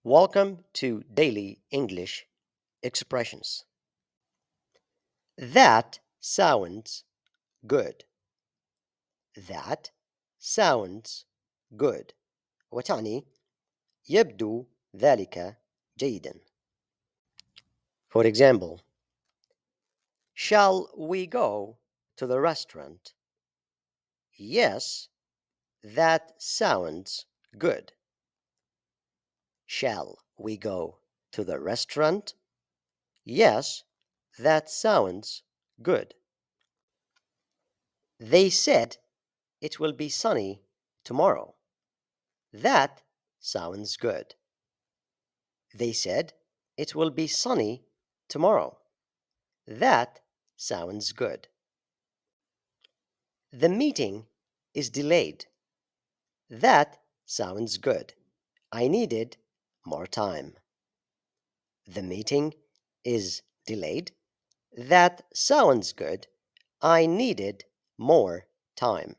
Welcome to Daily English Expressions. That sounds good. That sounds good. وتعني يبدو ذلك جيدا. For example, shall we go to the restaurant? Yes, that sounds good. Shall we go to the restaurant? Yes, that sounds good. They said it will be sunny tomorrow. That sounds good. They said it will be sunny tomorrow. That sounds good. The meeting is delayed. That sounds good. I needed more time. The meeting is delayed. That sounds good. I needed more time.